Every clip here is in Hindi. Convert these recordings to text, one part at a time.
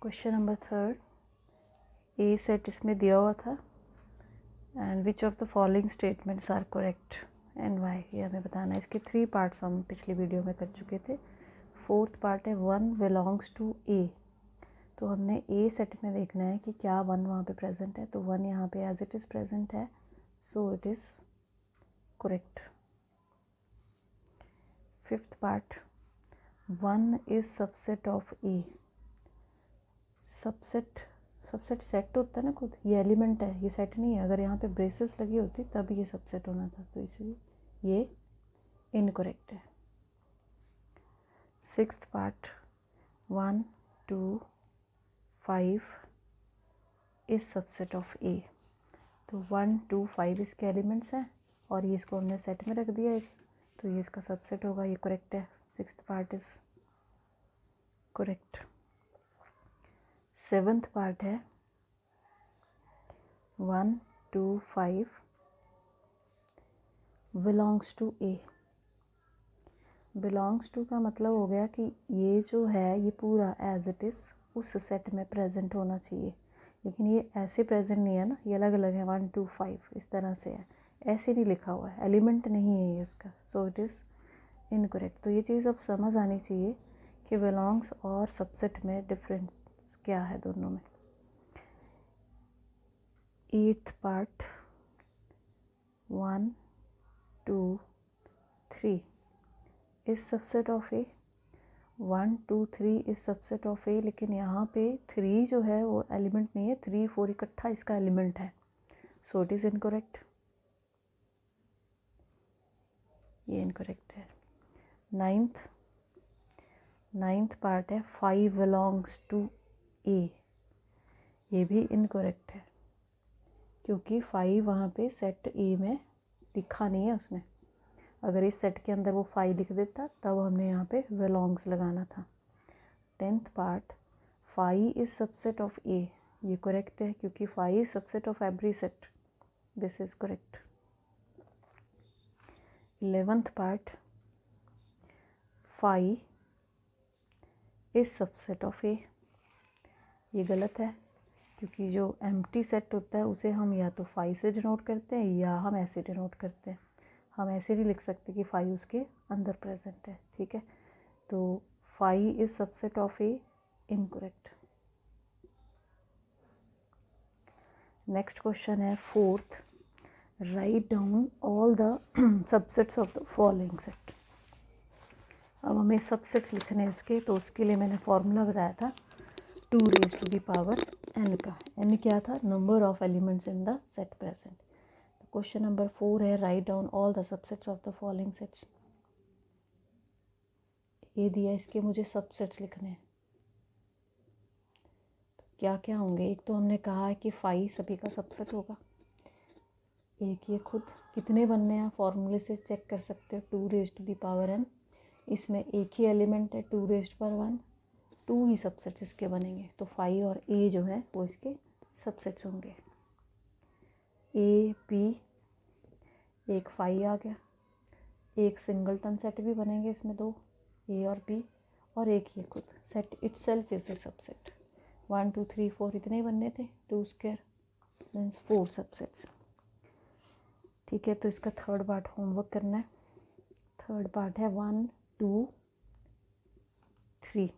क्वेश्चन नंबर 3, ए सेट इसमें दिया हुआ था and which of the following statements are correct and why, ये हमें बताना है। इसके 3 पार्ट्स हम पिछली वीडियो में कर चुके थे। 4th पार्ट है 1 बिलोंग्स टू ए। तो हमने ए सेट में देखना है कि क्या 1 वहाँ पे प्रेजेंट है। तो 1 यहाँ पे एज इट इज़ प्रेजेंट है, so it is correct. 5th part 1 is subset of A. Subset set होता है ना खुद, ये एलिमेंट है, ये सेट नहीं है। अगर यहाँ पे ब्रेसेस लगी होती तब ये सबसेट होना था, तो इसलिए ये इनकरेक्ट है। 6th part 1 2 5 is subset of A. तो 1 2 5 इसके एलिमेंट्स हैं और ये इसको हमने सेट में रख दिया है, तो ये इसका सबसेट होगा, ये करेक्ट है। 6th part is correct. 7th part है 1 2 5 belongs to A. Belongs to का मतलब हो गया कि ये जो है ये पूरा एज इट इज़ उस सेट में प्रेजेंट होना चाहिए, लेकिन ये ऐसे प्रेजेंट नहीं है ना, ये अलग अलग है। 1 2 5 इस तरह से है, ऐसे नहीं लिखा हुआ है, एलिमेंट नहीं है ये उसका, सो इट इज़ इनकरेक्ट। तो ये चीज़ अब समझ आनी चाहिए कि बिलोंग्स और सबसेट में डिफरेंस क्या है दोनों में। 8th part 1 2 3 is subset of A. 1 2 3 is subset of A, लेकिन यहाँ पे 3 जो है वो एलिमेंट नहीं है, 3 4 इकट्ठा इसका एलिमेंट है, सो इट इज़ इनकरेक्ट, ये इनकरेक्ट है। 9th पार्ट है 5 बिलोंग्स टू ए, ये भी इनकरेक्ट है क्योंकि 5 वहाँ पे सेट ए में लिखा नहीं है उसने। अगर इस सेट के अंदर वो 5 लिख देता तब हमने यहाँ पे बिलोंग्स लगाना था। 10th part 5 is subset of A, ये करेक्ट है क्योंकि 5 is subset of every set, this is correct. 11th part 5 is subset of A, ये गलत है क्योंकि जो एम्प्टी सेट होता है उसे हम या तो 5 से डिनोट करते हैं या हम ऐसे डिनोट करते हैं। हम ऐसे नहीं लिख सकते कि 5 उसके अंदर प्रेजेंट है, ठीक है। तो 5 is subset of A, incorrect. Next question है 4th, write down all the subsets of the following set. अब हमें सबसेट्स लिखने हैं इसके, तो उसके लिए मैंने फॉर्मूला बताया था 2 raised to the power n का। n क्या था? Number of elements in the set present. Question number 4 है write down all the subsets of the following sets. ये दिया, इसके मुझे सबसेट्स लिखने हैं, तो क्या क्या होंगे। एक तो हमने कहा है कि 5 सभी का सबसेट होगा। एक ये खुद कितने बनने हैं फॉर्मूले से चेक कर सकते हो, 2 raised to the power n। इसमें एक ही एलिमेंट है 2 raised पर 1, 2 ही सबसेट्स इसके बनेंगे, तो 5 और a जो है वो इसके सबसेट्स होंगे। ए बी, एक 5 आ गया। एक सिंगलटन सेट भी बनेंगे इसमें, 2 ए और बी, और एक ये खुद set itself is a subset. 1 2 3 4 इतने ही बनने थे, 2 स्क्वायर मीन्स 4 सबसेट्स, ठीक है। तो इसका 3rd पार्ट होमवर्क करना है। 3rd पार्ट है 1 2 3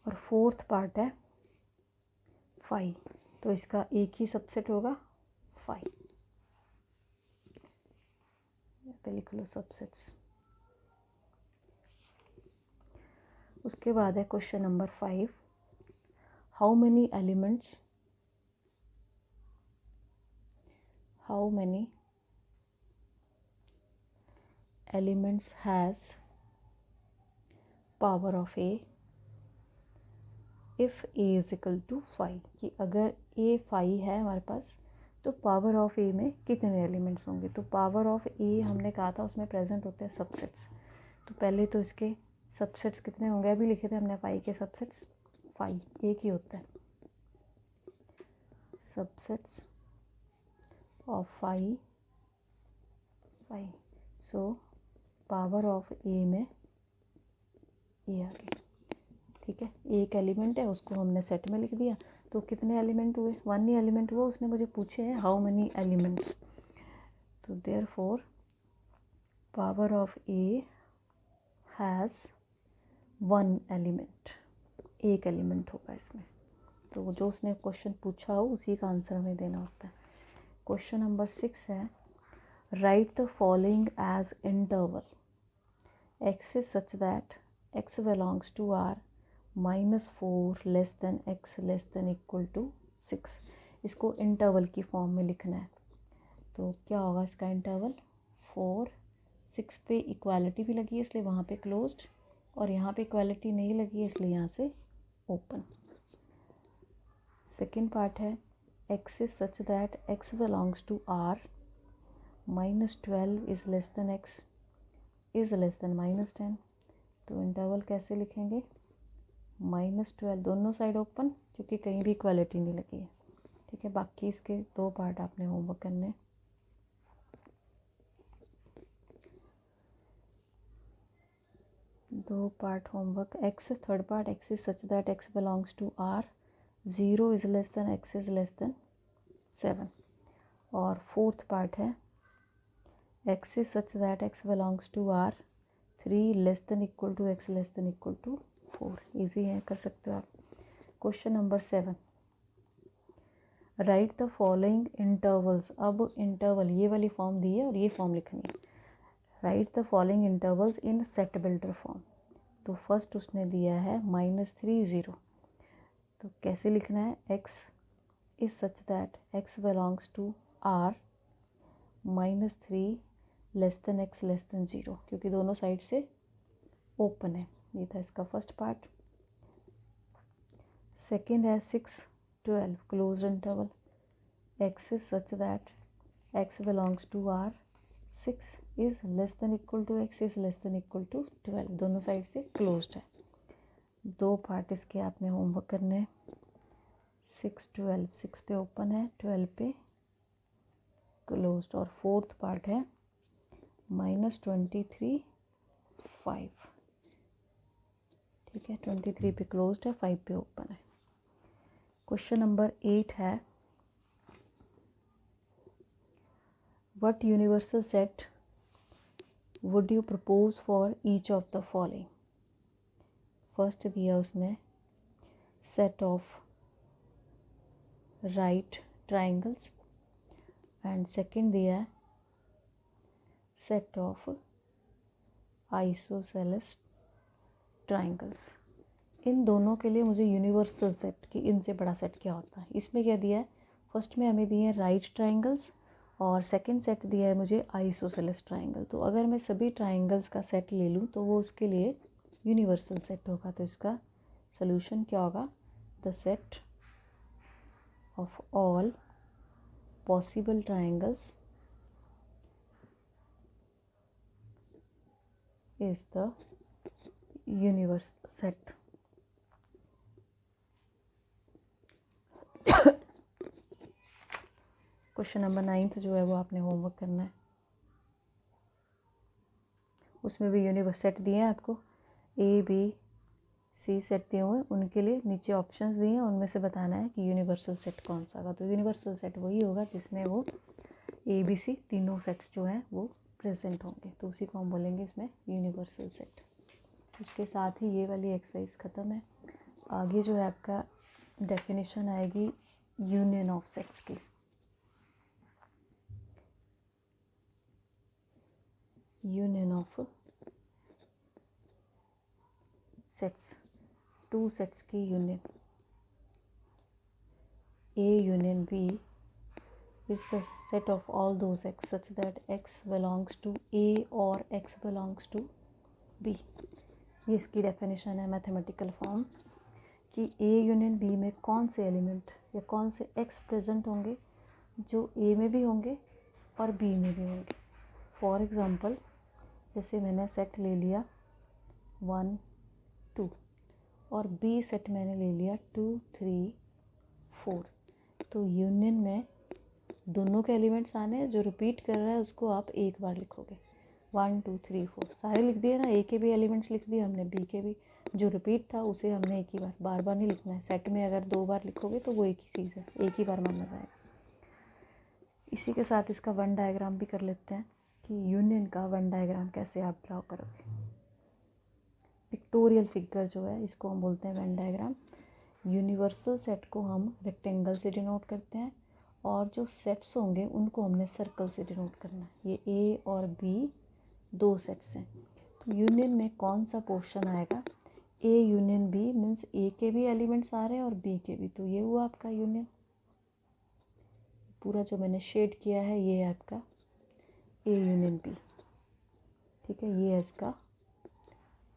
और 4th पार्ट है 5, तो इसका एक ही सबसेट होगा 5, पे लिख लो सबसेट्स। उसके बाद है question number 5, how many elements has power of A if A is equal to 5, कि अगर ए 5 है हमारे पास तो पावर ऑफ ए में कितने एलिमेंट्स होंगे। तो पावर ऑफ ए हमने कहा था उसमें प्रेजेंट होते हैं सबसेट्स, तो पहले तो इसके सबसेट्स कितने होंगे, अभी लिखे थे हमने 5 के सबसेट्स, 5 एक ही होता है, subsets of 5, so power of A में ये आ गया, ठीक है, एक एलिमेंट है उसको हमने सेट में लिख दिया, तो कितने एलिमेंट हुए, 1 ही एलिमेंट हुआ। उसने मुझे पूछे हैं हाउ मेनी एलिमेंट्स, तो therefore power of A has 1 element, एक एलिमेंट होगा इसमें। तो जो उसने क्वेश्चन पूछा हो उसी का आंसर हमें देना होता है। क्वेश्चन नंबर 6 है, write the following as interval, x is such that x belongs to R -4 less than x less than equal to 6। इसको इंटरवल की फॉर्म में लिखना है। तो क्या होगा इसका इंटरवल, 4 6 पे इक्वालिटी भी लगी है इसलिए वहाँ पे क्लोज्ड, और यहाँ पे इक्वालिटी नहीं लगी है इसलिए यहाँ से ओपन। सेकेंड पार्ट है, x is such that x belongs to R -12 is less than x is less then -10। तो इंटरवल कैसे लिखेंगे, -12 दोनों साइड ओपन, क्योंकि कहीं भी इक्वालिटी नहीं लगी है। ठीक है, बाकी इसके 2 पार्ट आपने होमवर्क करने। दो part homework, x third part, x is such that x belongs to R, 0 is less than x is less than 7। और फोर्थ पार्ट है, x is such that x belongs to R, 3 less than equal to x less than equal to 4। Easy है, कर सकते हो आप। Question number 7, write the following intervals. अब इंटरवल ये वाली फॉर्म दी है और ये फॉर्म लिखनी है। Write the following intervals in set builder form. तो फर्स्ट उसने दिया है -3 0। तो कैसे लिखना है, x is such that x belongs to r -3 less than x less than 0, क्योंकि दोनों साइड से ओपन है। ये था इसका फर्स्ट पार्ट। सेकेंड है 6 12 close interval, x is such that x belongs to r, 6 is less than equal to x is less than equal to 12, दोनों साइड से क्लोज्ड है। 2 पार्ट इसके आपने होमवर्क करने हैं। 6 12, 6 पे ओपन है, 12 पे क्लोज्ड। और फोर्थ पार्ट है -23 5। ठीक है, 23 पे क्लोज्ड है, 5 पे ओपन है। क्वेश्चन नंबर 8 है, what universal set would you propose for each of the following. First दिया उसने set of right triangles, and second दिया है सेट ऑफ आइसोसेलेस ट्राइंगल्स। इन दोनों के लिए मुझे यूनिवर्सल सेट की इनसे बड़ा सेट क्या होता है। इसमें क्या दिया है, फर्स्ट में हमें दिए हैं राइट ट्राइंगल्स और सेकंड सेट दिया है मुझे आइसोसेलेस ट्राइंगल। तो अगर मैं सभी ट्राइंगल्स का सेट ले लूँ तो वो उसके लिए यूनिवर्सल सेट होगा। तो इसका सोल्यूशन क्या होगा, the set of all possible triangles is the universe set। Question number 9 जो है वो आपने होमवर्क करना है। उसमें भी यूनिवर्स सेट दिए हैं आपको, ए बी सी सेट दिए हुए, उनके लिए नीचे ऑप्शंस दिए हैं, उनमें से बताना है कि यूनिवर्सल सेट कौन सा होगा। तो यूनिवर्सल सेट वही होगा जिसमें वो ए बी सी तीनों सेट्स जो हैं वो प्रेजेंट होंगे, तो उसी को हम बोलेंगे इसमें यूनिवर्सल सेट। उसके साथ ही ये वाली एक्सरसाइज ख़त्म है। आगे जो है आपका डेफिनेशन आएगी यूनियन ऑफ सेट्स की। यूनियन ऑफ सेट्स, 2 सेट्स की union, A union B is the set of all those x such that x belongs to a और x belongs to b। ये इसकी डेफिनेशन है मैथमेटिकल फॉर्म कि a यूनियन b में कौन से एलिमेंट या कौन से x प्रेजेंट होंगे जो a में भी होंगे और b में भी होंगे। फॉर एग्ज़ाम्पल जैसे मैंने सेट ले लिया 1 2 और b सेट मैंने ले लिया 2 3 4, तो यूनियन में दोनों के एलिमेंट्स आने हैं, जो रिपीट कर रहा है उसको आप एक बार लिखोगे। 1 2 3 4 सारे लिख दिए ना, ए के भी एलिमेंट्स लिख दिए हमने, बी के भी, जो रिपीट था उसे हमने एक ही बार, बार बार नहीं लिखना है। सेट में अगर 2 बार लिखोगे तो वो एक ही चीज़ है, एक ही बार माना जाएगा। इसी के साथ इसका वन डायग्राम भी कर लेते हैं कि यूनियन का वन डायग्राम कैसे आप ड्रॉ करोगे। पिक्टोरियल फिगर जो है इसको हम बोलते हैं वन डायग्राम। यूनिवर्सल सेट को हम रेक्टेंगल से डिनोट करते हैं और जो सेट्स होंगे उनको हमने सर्कल से डिनोट करना है। ये ए और बी 2 सेट्स हैं, तो यूनियन में कौन सा पोर्शन आएगा, ए यूनियन बी मीन्स ए के भी एलिमेंट्स आ रहे हैं और बी के भी, तो ये हुआ आपका यूनियन। पूरा जो मैंने शेड किया है ये है आपका ए यूनियन बी, ठीक है। ये है इसका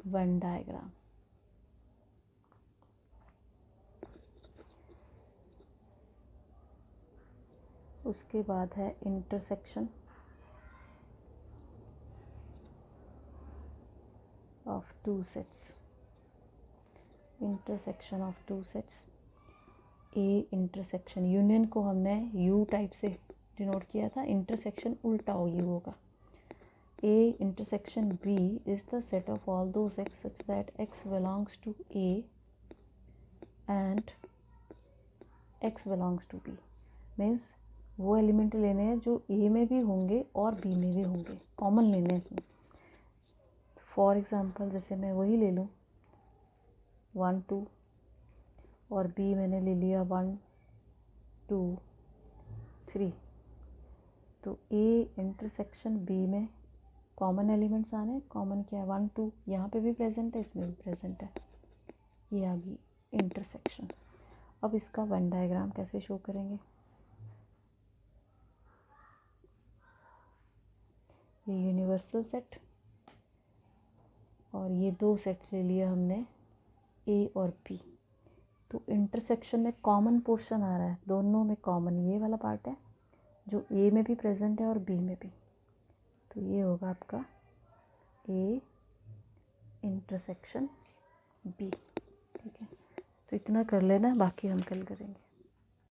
वन डायग्राम। उसके बाद है intersection of two sets. Intersection of two sets, A intersection, union को हमने यू टाइप से डिनोट किया था, इंटरसेक्शन उल्टा हो यू होगा। A intersection B is the set of all those x such that x belongs to A and x belongs to B। Means वो एलिमेंट लेने हैं जो A में भी होंगे और B में भी होंगे, कॉमन लेने हैं इसमें। फॉर एग्ज़ाम्पल जैसे मैं वही ले लूँ 1 2 और B मैंने ले लिया 1 2 3, तो A इंटरसेक्शन B में कॉमन एलिमेंट्स आने, कॉमन क्या है 1 2, यहाँ पे भी प्रेजेंट है इसमें भी प्रेजेंट है, ये आ गई इंटरसेक्शन। अब इसका वन डायग्राम कैसे शो करेंगे, ये यूनिवर्सल सेट और ये 2 सेट ले लिया हमने ए और बी, तो इंटरसेक्शन में कॉमन पोर्शन आ रहा है, दोनों में कॉमन ये वाला पार्ट है जो ए में भी प्रेजेंट है और बी में भी, तो ये होगा आपका ए इंटरसेक्शन बी, ठीक है। तो इतना कर लेना, बाकी हम कल करेंगे।